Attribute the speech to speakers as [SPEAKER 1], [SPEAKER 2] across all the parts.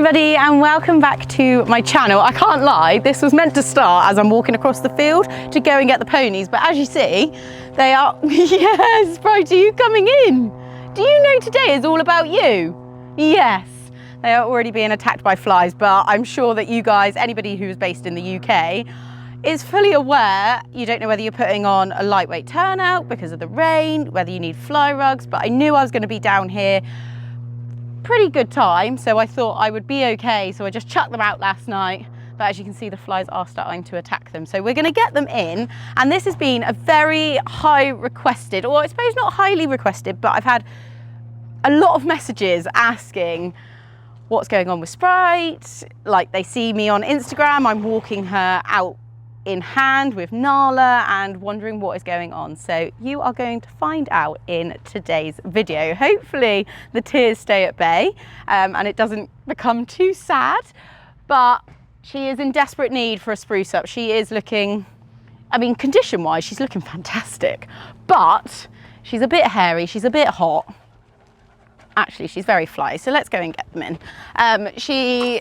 [SPEAKER 1] everybody and welcome back to my channel. I can't lie, this was meant to start as I'm walking across the field to go and get the ponies, but as you see, they are, yes, Sprite, are you coming in? Do you know today is all about you? Yes, they are already being attacked by flies, but I'm sure that you guys, anybody who is based in the UK, is fully aware. You don't know whether you're putting on a lightweight turnout because of the rain, whether you need fly rugs, but I knew I was going to be down here pretty good time, so I thought I would be okay, so I just chucked them out last night, but as you can see the flies are starting to attack them, so we're going to get them in. And this has been a very high requested, or I suppose not highly requested, but I've had a lot of messages asking what's going on with Sprite. Like, they see me on Instagram, I'm walking her out in hand with Nala and wondering what is going on. So you are going to find out in today's video. Hopefully the tears stay at bay and it doesn't become too sad, but she is in desperate need for a spruce up. She is looking, I mean, condition wise, she's looking fantastic, but she's a bit hairy, she's a bit hot. Actually, she's very fly, so let's go and get them in. She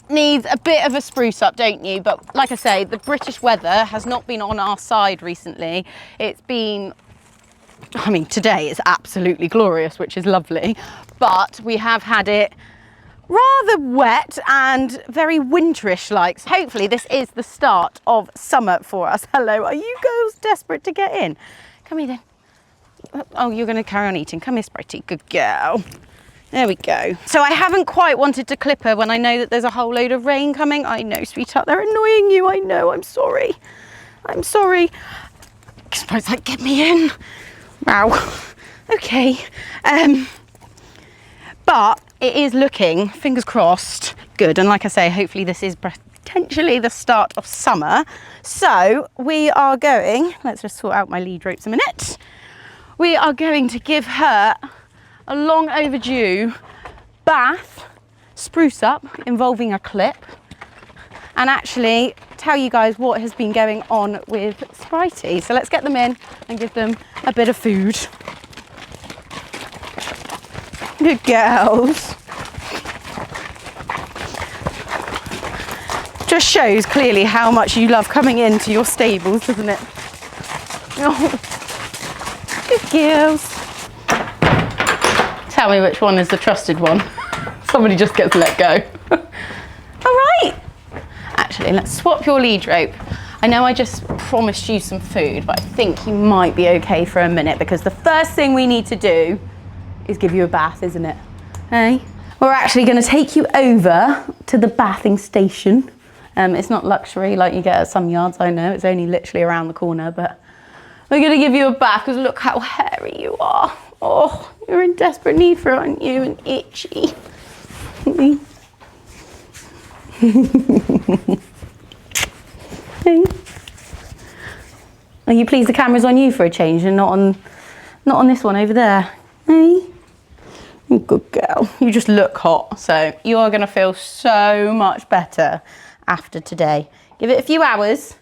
[SPEAKER 1] needs a bit of a spruce up, don't you? But like I say, the British weather has not been on our side recently. It's been, I mean, today is absolutely glorious, which is lovely, but we have had it rather wet and very winterish like. So hopefully this is the start of summer for us. Hello, are you girls desperate to get in? Come here then. Oh, you're going to carry on eating. Come here, Spritey. Good girl. There we go. So I haven't quite wanted to clip her when I know that there's a whole load of rain coming. I know, sweetheart, they're annoying you. I know, I'm sorry. I'm sorry. Sprite's like, get me in. Wow. Okay. But it is looking, fingers crossed, good. And like I say, hopefully this is potentially the start of summer. So we are going, let's just sort out my lead ropes a minute. We are going to give her a long overdue bath, spruce up, involving a clip, and actually tell you guys what has been going on with Spritey. So let's get them in and give them a bit of food. Good girls. Just shows clearly how much you love coming into your stables, doesn't it? Oh, good girls. Tell me which one is the trusted one. Somebody just gets let go. All right. Actually, let's swap your lead rope. I know I just promised you some food, but I think you might be okay for a minute because the first thing we need to do is give you a bath, isn't it? Hey? We're actually going to take you over to the bathing station. It's not luxury like you get at some yards, I know. It's only literally around the corner, but we're going to give you a bath because look how hairy you are. Oh, you're in desperate need for it, aren't you? And itchy. Are you pleased the camera's on you for a change and not on this one over there? Hey? Good girl. You just look hot, so you are going to feel so much better after today. Give it a few hours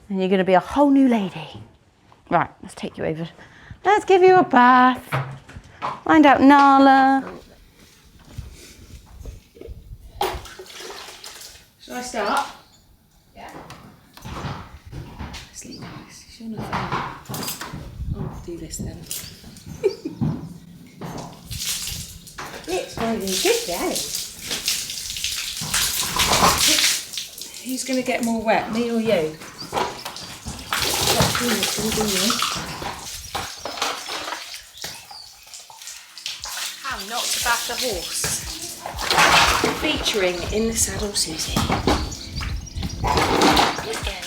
[SPEAKER 1] and you're going to be a whole new lady. Right, let's take you over. Let's give you a bath. Find out Nala.
[SPEAKER 2] Shall I start? Yeah. Sleep nice. She's on the phone. I'll do this then. It's going to be a good day. Who's going to get more wet, me or you? It's going to be you. How not to bath a horse. Featuring In the Saddle Susie. Good girl.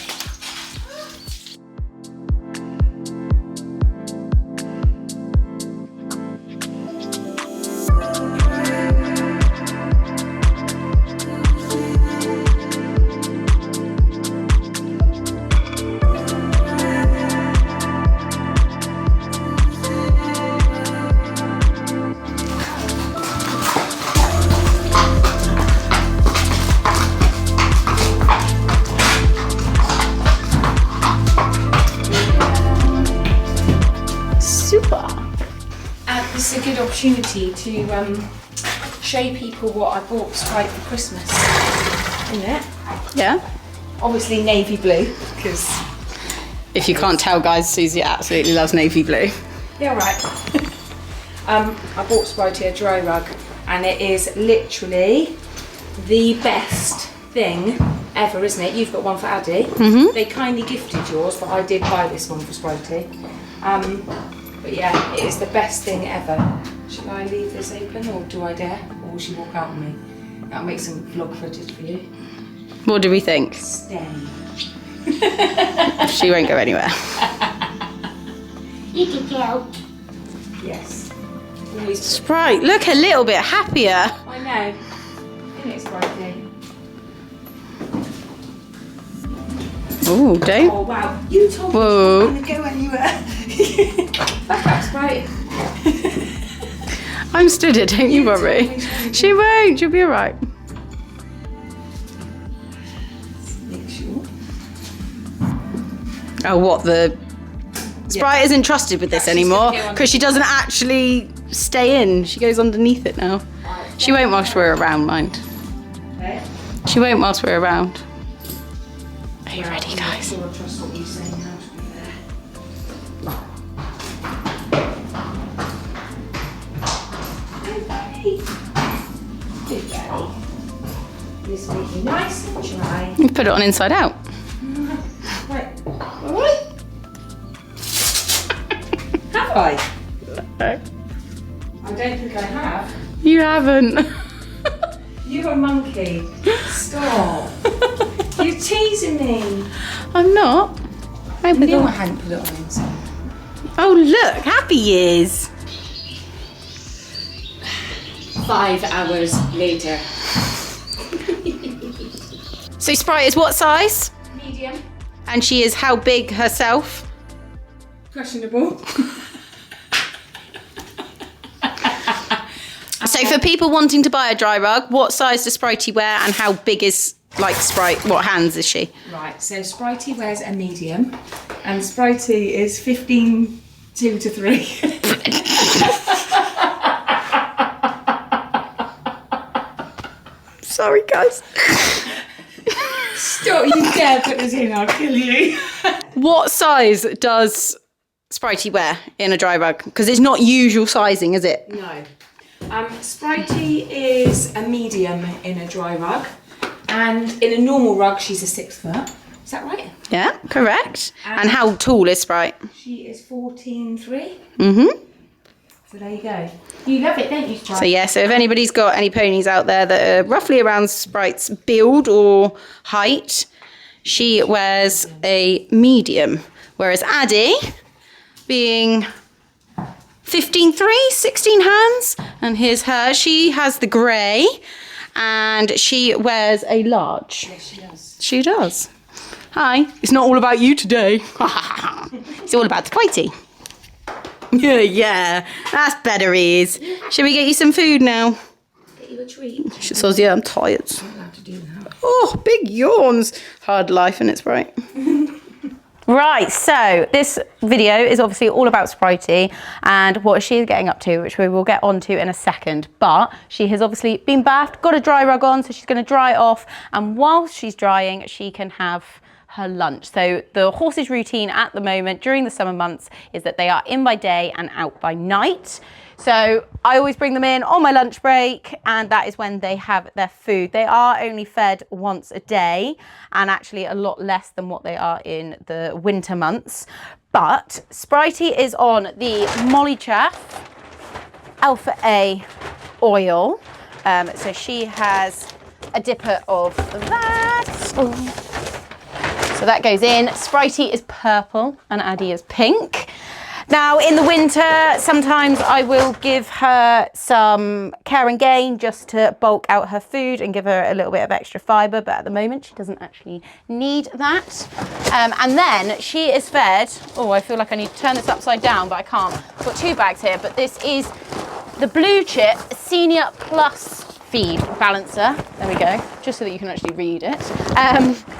[SPEAKER 2] This is a good opportunity to show people what I bought Sprite for Christmas. Isn't it?
[SPEAKER 1] Yeah.
[SPEAKER 2] Obviously navy blue, because...
[SPEAKER 1] If you can't tell, guys, Susie absolutely loves navy blue.
[SPEAKER 2] Yeah, right. I bought Spritey a dry rug, and it is literally the best thing ever, isn't it? You've got one for Addie.
[SPEAKER 1] Mm-hmm.
[SPEAKER 2] They kindly gifted yours, but I did buy this one for Spritey. But yeah, it is the best thing ever. Should I leave this open, or do I dare? Or will she walk out on me? That'll make some vlog footage for you.
[SPEAKER 1] What do we think?
[SPEAKER 2] Stay.
[SPEAKER 1] She won't go anywhere.
[SPEAKER 3] You can go.
[SPEAKER 2] Yes. Always.
[SPEAKER 1] Sprite, look a little bit happier.
[SPEAKER 2] I know. Isn't it, Spritey?
[SPEAKER 1] Oh, don't.
[SPEAKER 2] Oh wow, you told me
[SPEAKER 1] Whoa.
[SPEAKER 2] you weren't going to go anywhere. Back up, Sprite.
[SPEAKER 1] I'm stood here, don't you worry. She won't, she'll be alright.
[SPEAKER 2] Make sure.
[SPEAKER 1] Oh, what, the... Sprite isn't trusted with this
[SPEAKER 2] Yeah, she's
[SPEAKER 1] anymore
[SPEAKER 2] gonna go
[SPEAKER 1] because she doesn't actually stay in. She goes underneath it now. She won't whilst we're around, mind.
[SPEAKER 2] Okay.
[SPEAKER 1] She won't whilst we're around. Are you ready, guys?
[SPEAKER 2] I'm sure I trust what you're saying now to be there. Good Daddy. This will make you nice and dry.
[SPEAKER 1] You put it on inside out.
[SPEAKER 2] Right. Alright. Have I? I don't think I have.
[SPEAKER 1] You haven't.
[SPEAKER 2] You're a monkey. Stop. You're teasing me.
[SPEAKER 1] I'm not.
[SPEAKER 2] I knew I hadn't put it on inside.
[SPEAKER 1] Oh, look, happy he is.
[SPEAKER 2] 5 hours later.
[SPEAKER 1] So Sprite is what size?
[SPEAKER 2] Medium.
[SPEAKER 1] And she is how big herself?
[SPEAKER 2] Questionable.
[SPEAKER 1] So for people wanting to buy a dry rug, what size does Spritey wear and how big is, like, Sprite, what hands is she?
[SPEAKER 2] Right, so Spritey wears a medium and Spritey is 15 2 to 3.
[SPEAKER 1] Sorry, guys.
[SPEAKER 2] Stop, you dare put this in, I'll kill you.
[SPEAKER 1] What size does Spritey wear in a dry rug? Because it's not usual sizing, is it?
[SPEAKER 2] No. Spritey is a medium in a dry rug, and in a normal rug she's a 6 foot. Is that right?
[SPEAKER 1] Yeah, correct. And how tall is Sprite?
[SPEAKER 2] She is 14.3.
[SPEAKER 1] Mm-hmm.
[SPEAKER 2] So there you go. You love it, don't you, Sprite?
[SPEAKER 1] So yeah, so if anybody's got any ponies out there that are roughly around Sprite's build or height, she wears a medium. Whereas Addie, being 15.3, 16 hands, and here's her. She has the grey, and she wears a large.
[SPEAKER 2] Yes, she does.
[SPEAKER 1] She does. Hi. It's not all about you today. It's all about the Spritey. Yeah, that's better, is. Shall we get you some food now?
[SPEAKER 2] Get you a treat.
[SPEAKER 1] She says, yeah, I'm tired.
[SPEAKER 2] I'm allowed to do that.
[SPEAKER 1] Oh, big yawns. Hard life, and it's right. Right, so this video is obviously all about Spritey and what she's getting up to, which we will get onto in a second. But she has obviously been bathed, got a dry rug on, so she's going to dry it off. And whilst she's drying, she can have her lunch. So the horse's routine at the moment during the summer months is that they are in by day and out by night. So I always bring them in on my lunch break, and that is when they have their food. They are only fed once a day, and actually a lot less than what they are in the winter months. But Spritey is on the Molly Chaff Alpha A oil. So she has a dipper of that. So that goes in. Spritey is purple and Addie is pink. Now in the winter, sometimes I will give her some Care and Gain just to bulk out her food and give her a little bit of extra fibre, but at the moment she doesn't actually need that. And then she is fed, oh, I feel like I need to turn this upside down, but I can't. I've got 2 bags here, but this is the Blue Chip Senior Plus Feed Balancer. There we go. just so that you can actually read it.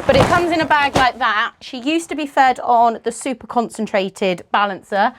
[SPEAKER 1] But it comes in a bag like that. She used to be fed on the super concentrated balancer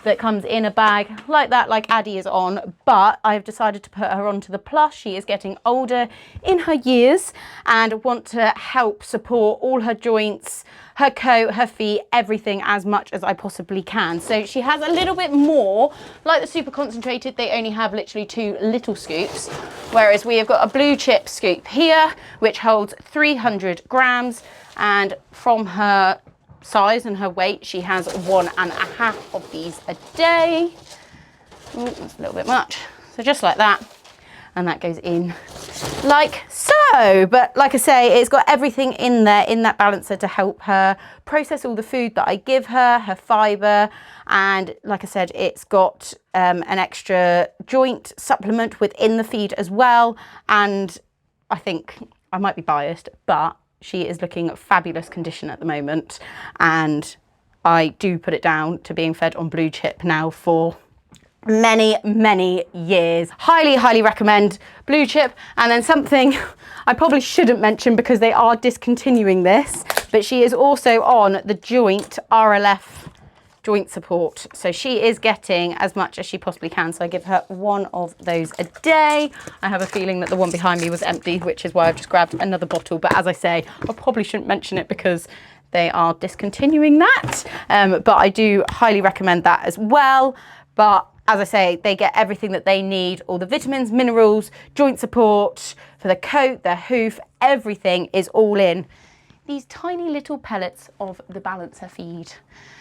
[SPEAKER 1] that comes in a bag like that, like Addie is on, but I've decided to put her onto the plus. She is getting older in her years and want to help support all her joints, her coat, her feet, everything as much as I possibly can. So she has a little bit more, like the super concentrated, they only have literally 2 little scoops, whereas we have got a blue chip scoop here, which holds 300 grams, and from her size and her weight, she has 1.5 of these a day. Ooh, that's a little bit much. So just like that. And that goes in like so. But like I say, it's got everything in there in that balancer to help her process all the food that I give her, her fibre. And like I said, it's got an extra joint supplement within the feed as well. And I think I might be biased, but she is looking at fabulous condition at the moment. And I do put it down to being fed on blue chip now for many years. Highly recommend blue chip. And then something I probably shouldn't mention because they are discontinuing this, but she is also on the joint RLF joint support, so she is getting as much as she possibly can. So I give her 1 of those a day. I have a feeling that the one behind me was empty, which is why I've just grabbed another bottle, but as I say, I probably shouldn't mention it because they are discontinuing that, but I do highly recommend that as well. But as I say, they get everything that they need, all the vitamins, minerals, joint support for the coat, their hoof, everything is all in these tiny little pellets of the balancer feed.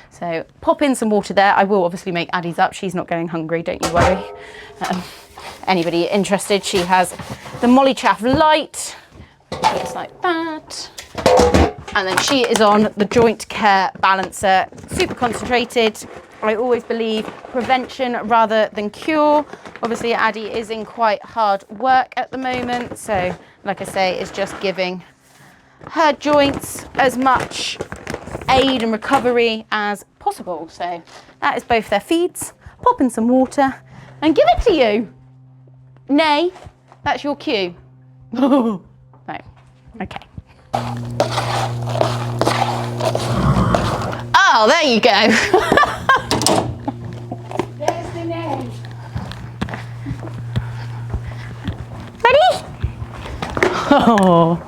[SPEAKER 1] So pop in some water there. I will obviously make Addie's up. She's not going hungry, don't you worry. Anybody interested, she has the Molly Chaff Light, just like that. And then she is on the Joint Care Balancer, super concentrated. I always believe prevention rather than cure. Obviously Addie is in quite hard work at the moment. So like I say, it's just giving her joints as much aid and recovery as possible. So that is both their feeds. Pop in some water and give it to you. Nay, that's your cue. No, okay. Oh, there you go.
[SPEAKER 2] There's the name.
[SPEAKER 1] Ready? Oh.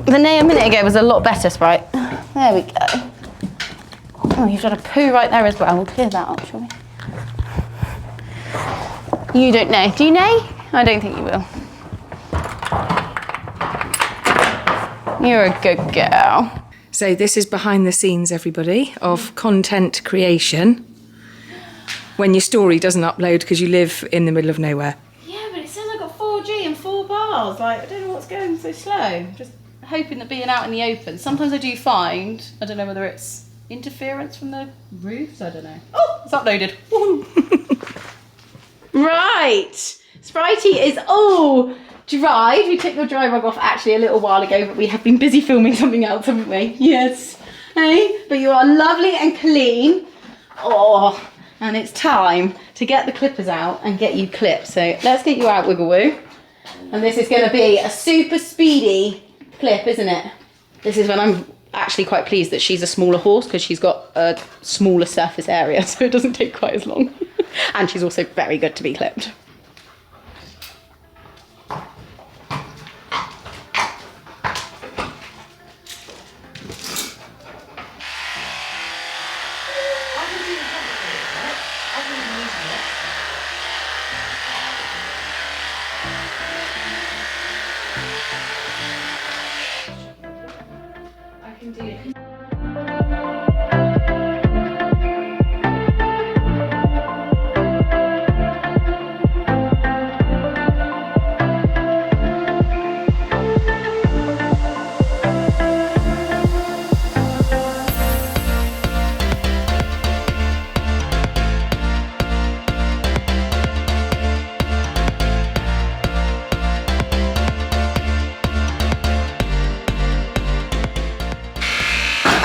[SPEAKER 1] The nay a minute ago was a lot better, Sprite. There we go. Oh, you've done a poo right there as well. We'll clear that up, shall we? You don't know. Do you know? I don't think you will. You're a good girl.
[SPEAKER 2] So this is behind the scenes, everybody, of content creation when your story doesn't upload because you live in the middle of nowhere.
[SPEAKER 1] Yeah, but it says I've got 4G and 4 bars. Like, I don't know what's going so slow. Just hoping that being out in the open. Sometimes I do find, I don't know whether it's interference from the roofs, I don't know. Oh, it's uploaded. Right, Spritey is all dried. We took your dry rug off actually a little while ago, but we have been busy filming something else, haven't we? Yes. Hey, but you are lovely and clean. Oh, and it's time to get the clippers out and get you clipped. So let's get you out, Wiggle Woo. And this is going to be a super speedy clip, isn't it? This is when I'm actually quite pleased that she's a smaller horse because she's got a smaller surface area, so it doesn't take quite as long. And she's also very good to be clipped.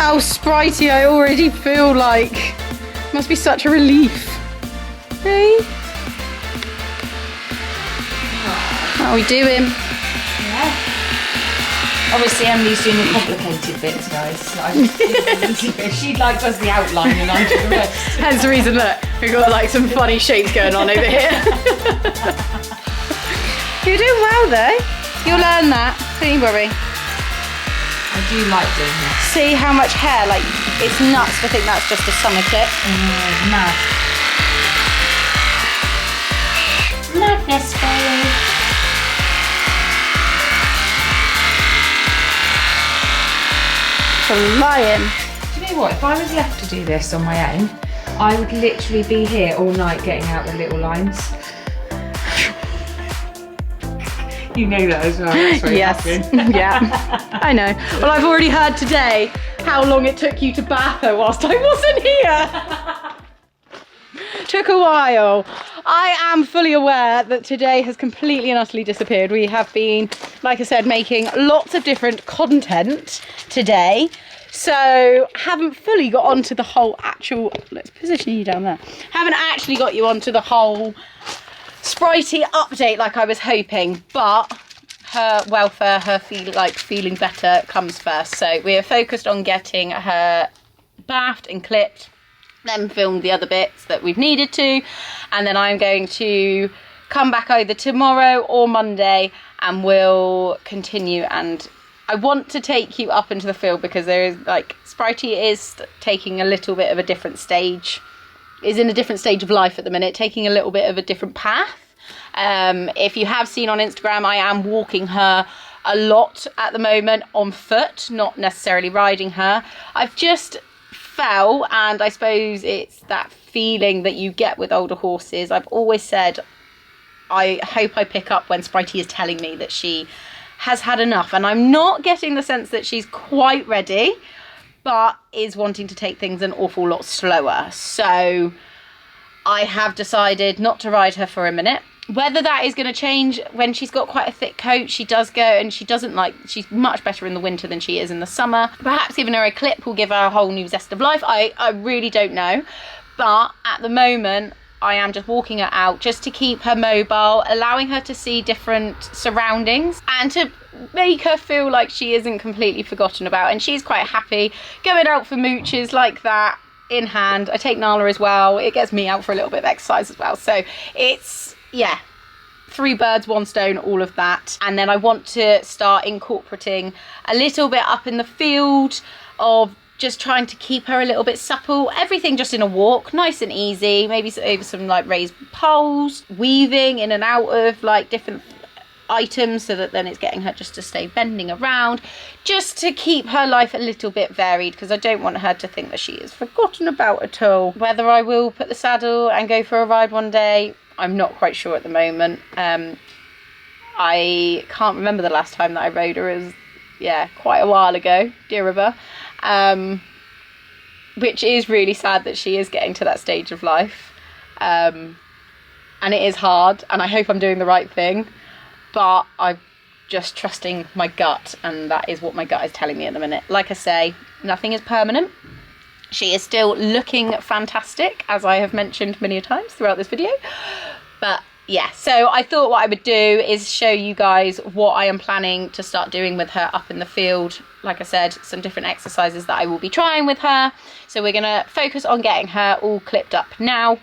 [SPEAKER 1] Oh, Spritey, I already feel like it must be such a relief. Hey? How are we doing?
[SPEAKER 2] Yeah. Obviously, Emily's doing the complicated bits, guys. She does the outline and I do the rest.
[SPEAKER 1] Hence the reason that we've got like some funny shapes going on over here. You're doing well though. You'll learn that. Don't you worry.
[SPEAKER 2] I do like doing this.
[SPEAKER 1] See how much hair, like, it's nuts to think that's just a summer clip.
[SPEAKER 2] Mad. Madness, baby.
[SPEAKER 1] Flying.
[SPEAKER 2] Do you know what? If I was left to do this on my own, I would literally be here all night getting out the little lines. You know that as well.
[SPEAKER 1] Yes. Yeah. I know. Well, I've already heard today how long it took you to bath her whilst I wasn't here. Took a while. I am fully aware that today has completely and utterly disappeared. We have been, like I said, making lots of different content today. So haven't fully got onto the whole actual, let's position you down there. Haven't actually got you onto the whole Spritey update like I was hoping, but her welfare, her feeling better comes first. So we are focused on getting her bathed and clipped, then filmed the other bits that we've needed to, and then I'm going to come back either tomorrow or Monday and we'll continue. And I want to take you up into the field because there is like, Spritey is taking a little bit of a different stage, is in a different stage of life at the minute, taking a little bit of a different path. If you have seen on Instagram, I am walking her a lot at the moment on foot, not necessarily riding her. I've just felt, and I suppose it's that feeling that you get with older horses. I've always said, I hope I pick up when Spritey is telling me that she has had enough, and I'm not getting the sense that she's quite ready, but is wanting to take things an awful lot slower. So I have decided not to ride her for a minute. Whether that is going to change when she's got quite a thick coat, she does go, and she doesn't like, she's much better in the winter than she is in the summer. Perhaps giving her a clip will give her a whole new zest of life. I really don't know. But at the moment, I am just walking her out just to keep her mobile, allowing her to see different surroundings and to make her feel like she isn't completely forgotten about. And she's quite happy going out for mooches like that in hand. I take Nala as well. It gets me out for a little bit of exercise as well. So it's, yeah, 3 birds, 1 stone, all of that. And then I want to start incorporating a little bit up in the field of just trying to keep her a little bit supple. Everything just in a walk, nice and easy. Maybe over some like raised poles, weaving in and out of like different items so that then it's getting her just to stay bending around, just to keep her life a little bit varied, because I don't want her to think that she is forgotten about at all. Whether I will put the saddle and go for a ride one day, I'm not quite sure at the moment. I can't remember the last time that I rode her. It was, yeah, quite a while ago, dear of her. Which is really sad that she is getting to that stage of life. And it is hard, and I hope I'm doing the right thing, but I'm just trusting my gut, and that is what my gut is telling me at the minute. Like I say, nothing is permanent. She is still looking fantastic, as I have mentioned many a times throughout this video. But yeah, so I thought what I would do is show you guys what I am planning to start doing with her up in the field. Like I said, some different exercises that I will be trying with her. So we're going to focus on getting her all clipped up now.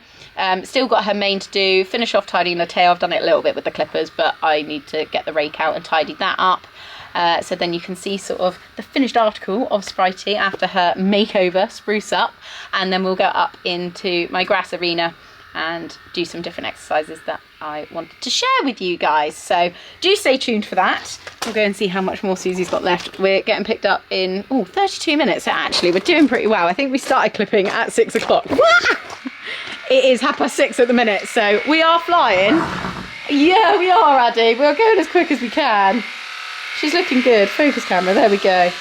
[SPEAKER 1] Still got her mane to do, finish off tidying the tail. I've done it a little bit with the clippers, but I need to get the rake out and tidy that up. So then you can see sort of the finished article of Spritey after her makeover, spruce up, and then we'll go up into my grass arena and do some different exercises that I wanted to share with you guys. So do stay tuned for that. We'll go and see how much more Susie's got left. We're getting picked up in 32 minutes. So actually we're doing pretty well. I think we started clipping at 6 o'clock. It is 6:30 at the minute, so we are flying. Yeah, we are, Addie. We're going as quick as we can. She's looking good. Focus camera, there we go.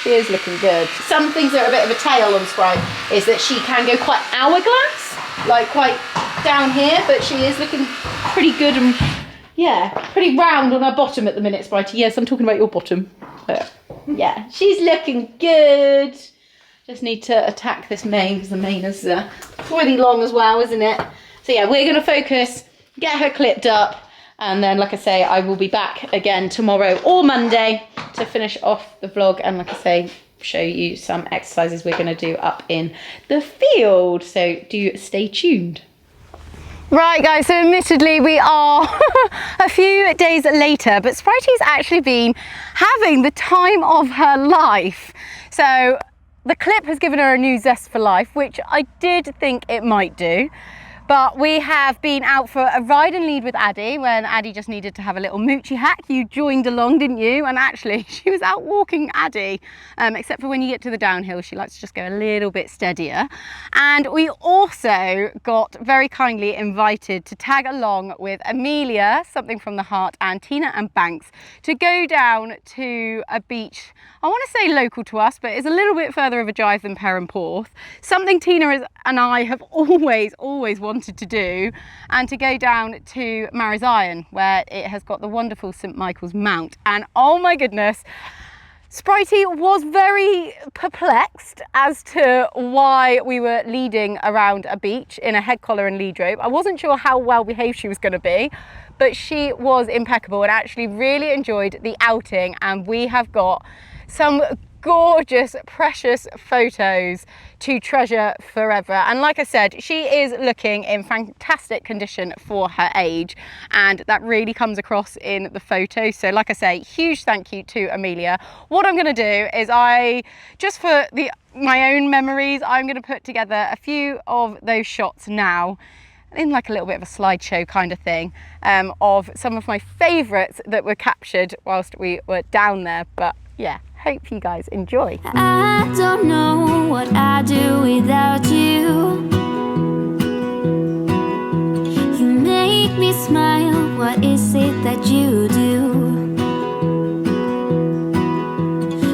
[SPEAKER 1] She is looking good. Some things that are a bit of a tail on Sprite is that she can go quite hourglass, like quite down here, but she is looking pretty good and, yeah, pretty round on her bottom at the minute, Spritey. Yes, I'm talking about your bottom. Yeah, she's looking good. Just need to attack this mane because the mane is pretty long as well, isn't it? So yeah, we're going to focus, get her clipped up, And then, like I say, I will be back again tomorrow or Monday to finish off the vlog. And like I say, show you some exercises we're going to do up in the field. So do stay tuned. Right guys, so admittedly we are a few days later, but Spritey's actually been having the time of her life. So the clip has given her a new zest for life, which I did think it might do. But we have been out for a ride and lead with Addie when Addie just needed to have a little moochie hack. You joined along, didn't you? And actually, she was out walking Addie, except for when you get to the downhill, she likes to just go a little bit steadier. And we also got very kindly invited to tag along with Amelia, Something from the Heart, and Tina and Banks to go down to a beach, I want to say local to us, but it's a little bit further of a drive than Perranporth. Something Tina and I have always wanted to do, and to go down to Mare's Iron, where it has got the wonderful St Michael's Mount. And oh my goodness, Spritey was very perplexed as to why we were leading around a beach in a head collar and lead rope. I wasn't sure how well behaved she was going to be, but she was impeccable and actually really enjoyed the outing. And we have got some gorgeous, precious photos to treasure forever. And like I said, she is looking in fantastic condition for her age, and that really comes across in the photos. So like I say, huge thank you to Amelia. What I'm going to do is for my own memories, I'm going to put together a few of those shots now in like a little bit of a slideshow kind of thing, of some of my favourites that were captured whilst we were down there. But yeah, hope you guys enjoy.
[SPEAKER 3] I don't know what I'd do without you. You make me smile, what is it that you do?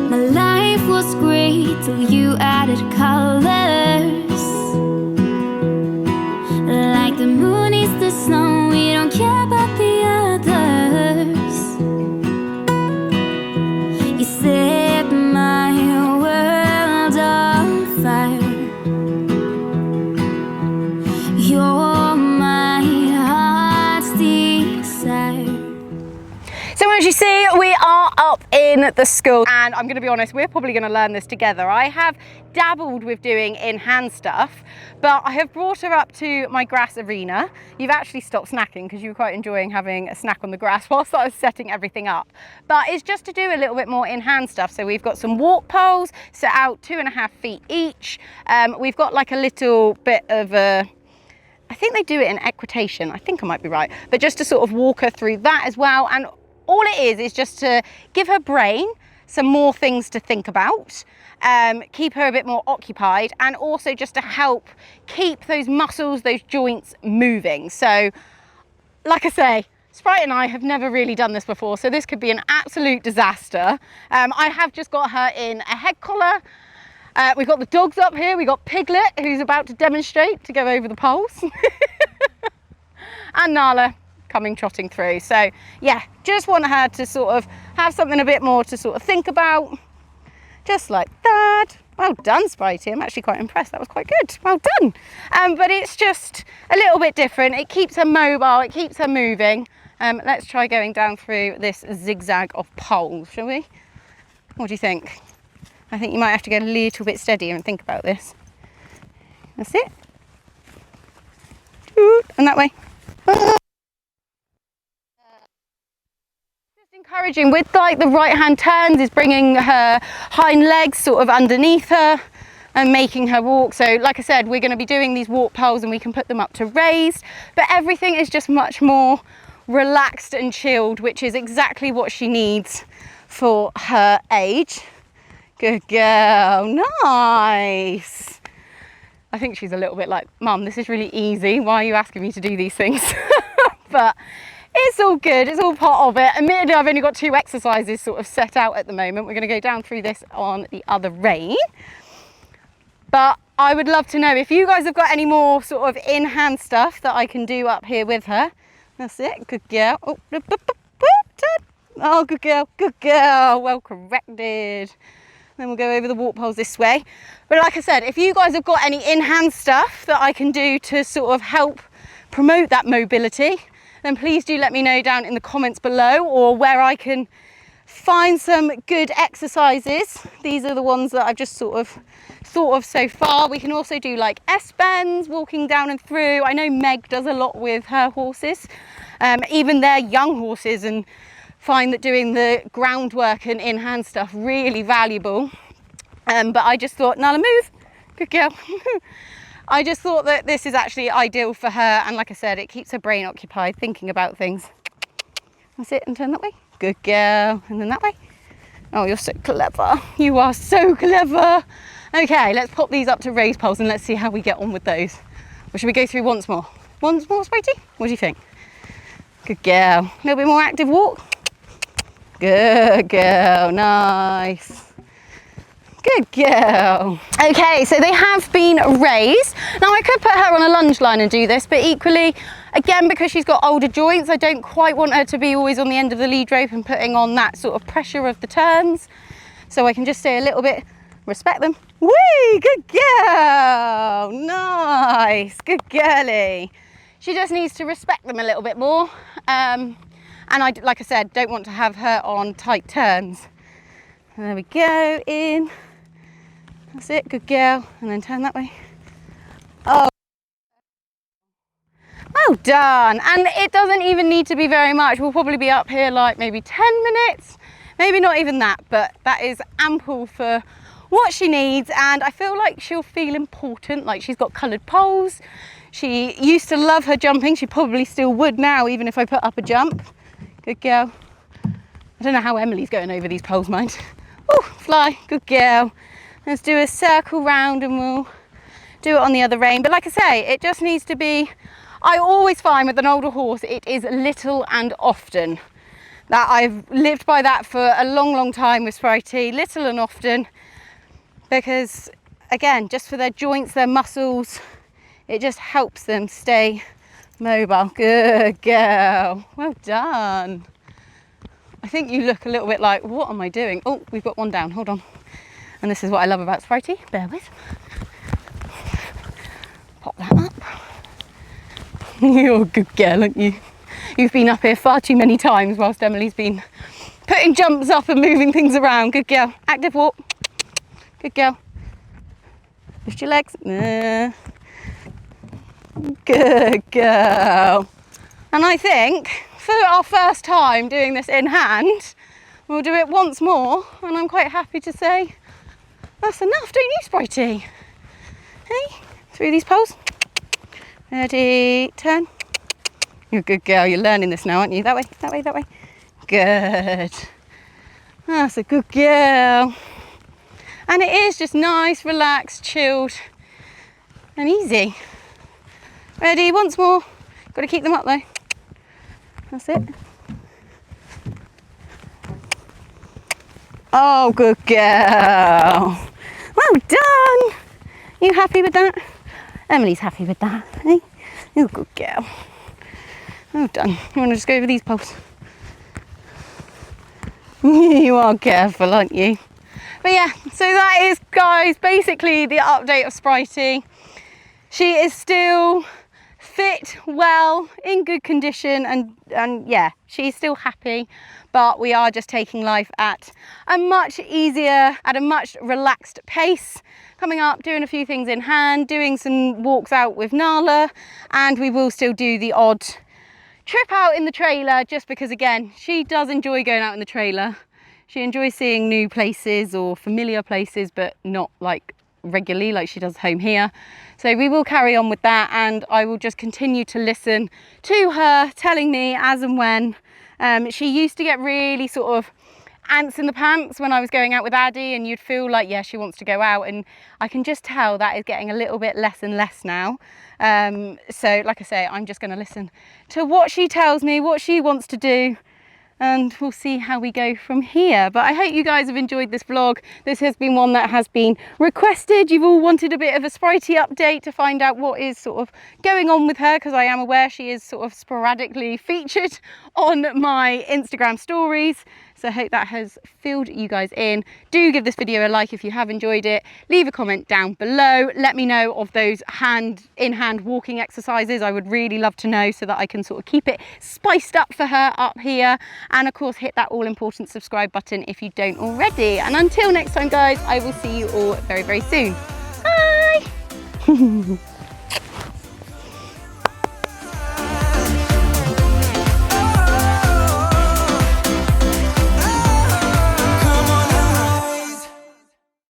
[SPEAKER 3] My life was great till you added colors. Like the moon is the sun, we don't care about the others. You set my world on fire. You're my heart's desire.
[SPEAKER 1] So as you see, we are up in the school, and I'm going to be honest, we're probably going to learn this together. I have dabbled with doing in-hand stuff, but I have brought her up to my grass arena. You've actually stopped snacking because you were quite enjoying having a snack on the grass whilst I was setting everything up. But it's just to do a little bit more in-hand stuff. So we've got some walk poles set out 2.5 feet each. We've got like a little bit of a, I think they do it in equitation, I think I might be right, but just to sort of walk her through that as well. And all it is just to give her brain some more things to think about, keep her a bit more occupied, and also just to help keep those muscles, those joints moving. So like I say, Sprite and I have never really done this before, so this could be an absolute disaster. I have just got her in a head collar. We've got the dogs up here. We've got Piglet, who's about to demonstrate to go over the poles. And Nala coming trotting through. So yeah, just want her to sort of have something a bit more to sort of think about, just like that. Well done, Spritey. I'm actually quite impressed. That was quite good. Well done. But it's just a little bit different. It keeps her mobile, it keeps her moving. Let's try going down through this zigzag of poles, shall we? What do you think? I think you might have to get a little bit steadier and think about this. That's it. And that way. Just encouraging with like the right hand turns is bringing her hind legs sort of underneath her and making her walk. So like I said, we're going to be doing these walk poles and we can put them up to raised, but everything is just much more relaxed and chilled, which is exactly what she needs for her age. Good girl, nice. I think she's a little bit like, Mum, this is really easy. Why are you asking me to do these things? But it's all good, it's all part of it. Admittedly, I've only got 2 exercises sort of set out at the moment. We're gonna go down through this on the other rein. But I would love to know if you guys have got any more sort of in-hand stuff that I can do up here with her. That's it, good girl. Oh, good girl, well corrected. Then we'll go over the walk poles this way. But like I said, if you guys have got any in-hand stuff that I can do to sort of help promote that mobility, then please do let me know down in the comments below, or where I can find some good exercises. These are the ones that I've just sort of thought of so far. We can also do like S-bends, walking down and through. I know Meg does a lot with her horses, even their young horses, and find that doing the groundwork and in-hand stuff really valuable. But I just thought, Nala, move, good girl. I just thought that this is actually ideal for her, and like I said, it keeps her brain occupied thinking about things. That's it, and turn that way. Good girl. And then that way. Oh, you're so clever. You are so clever. Okay, let's pop these up to raised poles and let's see how we get on with those. Or should we go through once more? Once more, Spritey? What do you think? Good girl. A little bit more active walk. Good girl. Nice. Good girl. Okay, so they have been raised. Now I could put her on a lunge line and do this, but equally, again, because she's got older joints, I don't quite want her to be always on the end of the lead rope and putting on that sort of pressure of the turns. So I can just stay a little bit, respect them. Whee, good girl. Nice, good girly. She just needs to respect them a little bit more. And I, like I said, don't want to have her on tight turns. There we go, in. That's it, good girl. And then turn that way. Oh. Well done. And it doesn't even need to be very much. We'll probably be up here like maybe 10 minutes, maybe not even that, but that is ample for what she needs. And I feel like she'll feel important, like she's got coloured poles. She used to love her jumping. She probably still would now, even if I put up a jump. Good girl. I don't know how Emily's going over these poles, mind. Oh, fly, good girl. Let's do a circle round and we'll do it on the other rein. But like I say, it just needs to be, I always find with an older horse, it is little and often. That I've lived by that for a long, long time with Spritey, little and often, because again, just for their joints, their muscles, it just helps them stay mobile. Good girl, well done. I think you look a little bit like, what am I doing? Oh, we've got one down, hold on. And this is what I love about Spritey, bear with. Pop that up. You're a good girl, aren't you? You've been up here far too many times whilst Emily's been putting jumps up and moving things around. Good girl. Active walk. Good girl. Lift your legs. Good girl. And I think for our first time doing this in hand, we'll do it once more, and I'm quite happy to say that's enough, don't you, Spritey? Hey, through these poles. Ready, turn. You're a good girl, you're learning this now, aren't you? That way, that way, that way. Good. That's a good girl. And it is just nice, relaxed, chilled, and easy. Ready, once more. Got to keep them up though. That's it. Oh, good girl. Well done. You happy with that? Emily's happy with that, eh? You're a good girl. Well done. You want to just go over these poles? You are careful, aren't you? But yeah, so that is, guys, basically the update of Spritey. She is still fit, well, in good condition, and yeah, she's still happy, but we are just taking life at a much easier, at a much relaxed pace. Coming up, doing a few things in hand, doing some walks out with Nala, and we will still do the odd trip out in the trailer, just because again, she does enjoy going out in the trailer. She enjoys seeing new places or familiar places, but not like regularly like she does home here. So we will carry on with that, and I will just continue to listen to her telling me as and when. She used to get really sort of ants in the pants when I was going out with Addie, and you'd feel like, yeah, she wants to go out, and I can just tell that is getting a little bit less and less now. So like I say, I'm just going to listen to what she tells me, what she wants to do, and we'll see how we go from here. But I hope you guys have enjoyed this vlog. This has been one that has been requested. You've all wanted a bit of a Spritey update to find out what is sort of going on with her, because I am aware she is sort of sporadically featured on my Instagram stories. So I hope that has filled you guys in. Do give this video a like if you have enjoyed it. Leave a comment down below. Let me know of those in-hand walking exercises. I would really love to know, so that I can sort of keep it spiced up for her up here. And of course, hit that all-important subscribe button if you don't already. And until next time, guys, I will see you all very, very soon. Bye!